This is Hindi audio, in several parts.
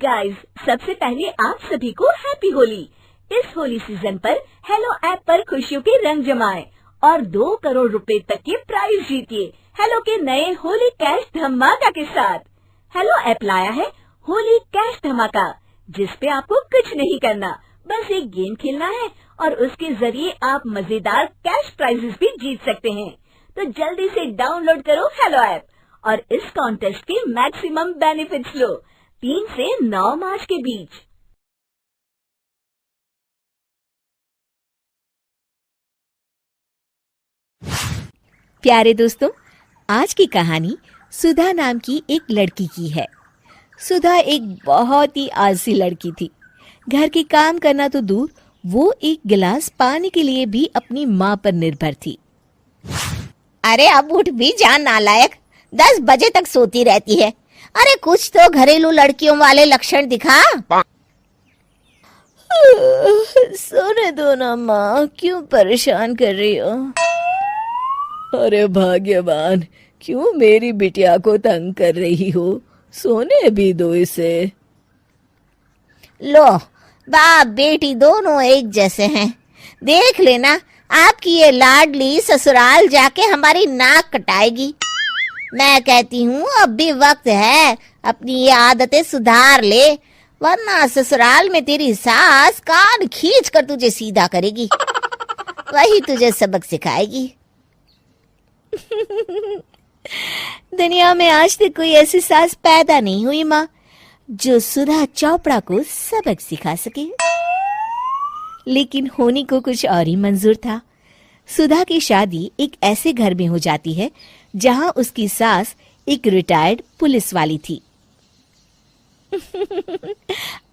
गाइस, सबसे पहले आप सभी को हैप्पी होली। इस होली सीजन पर हेलो ऐप पर खुशियों के रंग जमाएं और 2 करोड़ रुपए तक के प्राइज जीतिए हेलो के नए होली कैश धमाका के साथ। हेलो ऐप लाया है होली कैश धमाका, जिसपे आपको कुछ नहीं करना, बस एक गेम खेलना है और उसके जरिए आप मजेदार कैश प्राइजेस भी जीत सकते हैं। तो जल्दी से डाउनलोड करो हेलो ऐप और इस कॉन्टेस्ट के मैक्सिमम बेनिफिट्स लो 3 से 9 मार्च के बीच। प्यारे दोस्तों, आज की कहानी सुधा नाम की एक लड़की की है। सुधा एक बहुत ही आलसी लड़की थी। घर के काम करना तो दूर, वो एक गिलास पानी के लिए भी अपनी माँ पर निर्भर थी। अरे अब उठ भी जा नालायक, 10 बजे तक सोती रहती है। अरे कुछ तो घरेलू लड़कियों वाले लक्षण दिखा। सोने दो ना माँ, क्यों परेशान कर रही हो? अरे भाग्यवान, क्यों मेरी बिटिया को तंग कर रही हो? सोने भी दो इसे। लो, बाप बेटी दोनों एक जैसे हैं। देख लेना, आपकी ये लाडली ससुराल जाके हमारी नाक कटाएगी। मैं कहती हूँ अब भी वक्त है, अपनी ये आदतें सुधार ले, वरना ससुराल में तेरी सास कान खींच कर तुझे सीधा करेगी। वही तुझे सबक सिखाएगी। दुनिया में आज तक कोई ऐसी सास पैदा नहीं हुई माँ, जो सुधा चोपड़ा को सबक सिखा सके। लेकिन होनी को कुछ और ही मंजूर था। सुधा की शादी एक ऐसे घर में हो जाती है जहां उसकी सास एक रिटायर्ड पुलिस वाली थी।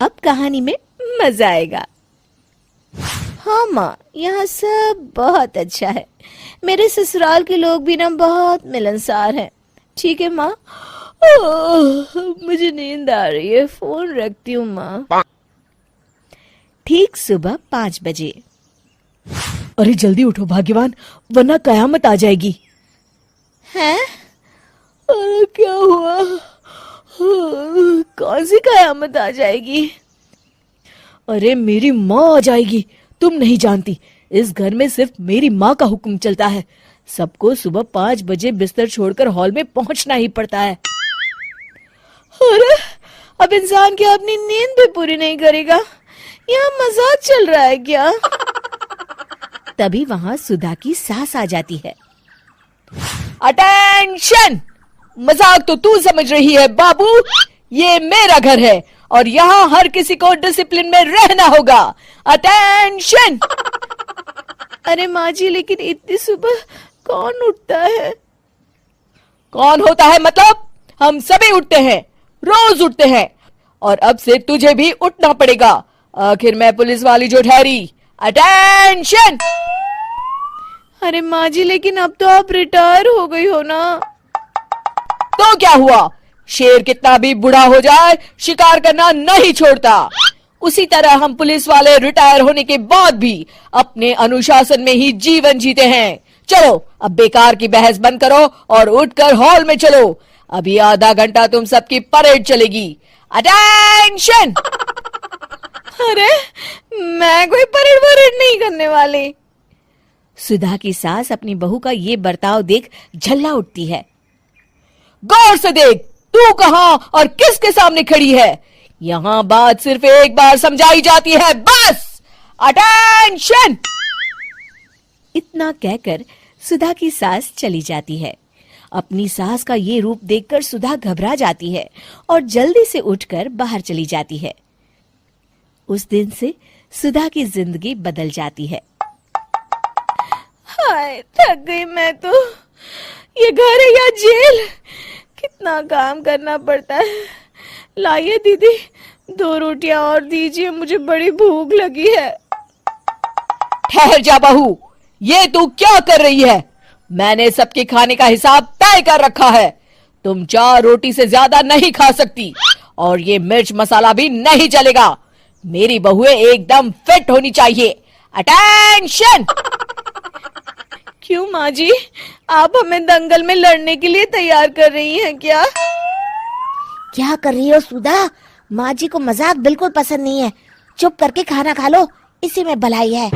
अब कहानी में मजा आएगा। हाँ माँ, यहाँ सब बहुत अच्छा है। मेरे ससुराल के लोग भी ना बहुत मिलनसार हैं। ठीक है माँ, मुझे नींद आ रही है, फोन रखती हूँ माँ। ठीक सुबह 5 बजे। अरे जल्दी उठो भाग्यवान, वरना कयामत आ जाएगी। हैं? अरे क्या हुआ? कौन सी कयामत आ जाएगी? अरे मेरी माँ आ जाएगी। तुम नहीं जानती, इस घर में सिर्फ मेरी माँ का हुक्म चलता है। सबको सुबह 5 बजे बिस्तर छोड़कर हॉल में पहुंचना ही पड़ता है। अरे अब इंसान क्या अपनी नींद भी पूरी नहीं करेगा? यहाँ मजाक चल रहा है क्या? तभी वहां सुधा की सास आ जाती है। अटेंशन! मजाक तो तू समझ रही है बाबू, ये मेरा घर है और यहाँ हर किसी को डिसिप्लिन में रहना होगा। अटेंशन! अरे माँ जी, लेकिन इतनी सुबह कौन उठता है? कौन होता है मतलब? हम सभी उठते हैं, रोज उठते हैं, और अब से तुझे भी उठना पड़ेगा। आखिर मैं पुलिस वाली जो ठहरी। अटेंशन! अरे माँ जी, लेकिन अब तो आप रिटायर हो गई हो ना। तो क्या हुआ? शेर कितना भी बूढ़ा हो जाए, शिकार करना नहीं छोड़ता। उसी तरह हम पुलिस वाले रिटायर होने के बाद भी अपने अनुशासन में ही जीवन जीते हैं। चलो अब बेकार की बहस बंद करो और उठकर हॉल में चलो। अभी आधा घंटा तुम सबकी परेड चलेगी। अटेंशन! अरे मैं कोई परेड नहीं करने वाली। सुधा की सास अपनी बहू का ये बर्ताव देख झल्ला उठती है। गौर से देख, तू कहां और किसके सामने खड़ी है? यहां बात सिर्फ एक बार समझाई जाती है, बस। अटेंशन! इतना कहकर सुधा की सास चली जाती है। अपनी सास का ये रूप देखकर सुधा घबरा जाती है और जल्दी से उठकर बाहर चली जाती है। उस दिन से सुधा की जिंदगी बदल जाती है। हाय, थक गई मैं तो। ये घर है या जेल? कितना काम करना पड़ता है। लाइए दीदी, 2 रोटियां और दीजिए, मुझे बड़ी भूख लगी है। ठहर जा बहू, ये तू क्या कर रही है? मैंने सबके खाने का हिसाब तय कर रखा है। तुम 4 रोटी से ज्यादा नहीं खा सकती और ये मिर्च मसाला भी नहीं चलेगा। मेरी बहुएं एकदम फिट होनी चाहिए। अटेंशन! क्यों माँ जी, आप हमें दंगल में लड़ने के लिए तैयार कर रही हैं क्या? क्या कर रही हो सुधा? माँ जी को मजाक बिल्कुल पसंद नहीं है। चुप करके खाना खा लो, इसी में भलाई है।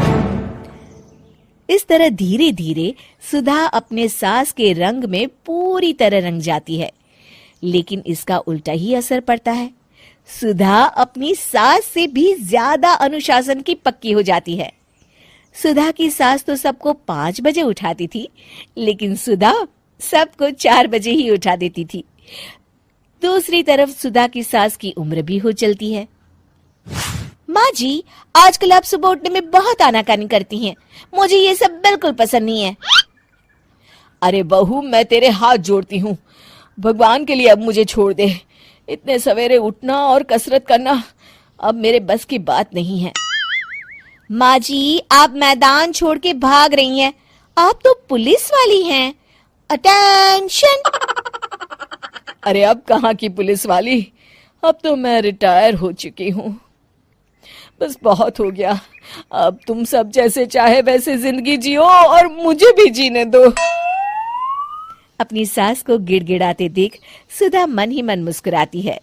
इस तरह धीरे धीरे सुधा अपने सास के रंग में पूरी तरह रंग जाती है, लेकिन इसका उल्टा ही असर पड़ता है। सुधा अपनी सास से भी ज्यादा अनुशासन की पक्की हो जाती है। सुधा की सास तो सबको 5 बजे उठाती थी, लेकिन सुधा सबको 4 बजे ही उठा देती थी। दूसरी तरफ सुधा की सास की उम्र भी हो चलती है। माँ जी, आजकल आप सुबह उठने में बहुत आनाकानी करती हैं। मुझे ये सब बिल्कुल पसंद नहीं है। अरे बहू, मैं तेरे हाथ जोड़ती हूँ, भगवान के लिए अब मुझे छोड़ दे। इतने सवेरे उठना और कसरत करना अब मेरे बस की बात नहीं है। माँ जी, आप मैदान छोड़ के भाग रही हैं। आप तो पुलिस वाली हैं। अटेंशन! अरे अब कहाँ की पुलिस वाली, अब तो मैं रिटायर हो चुकी हूँ। बस बहुत हो गया, अब तुम सब जैसे चाहे वैसे जिंदगी जियो और मुझे भी जीने दो। अपनी सास को गिड़गिड़ाते देख सुधा मन ही मन मुस्कुराती है।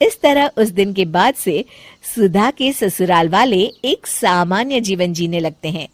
इस तरह उस दिन के बाद से सुधा के ससुराल वाले एक सामान्य जीवन जीने लगते हैं।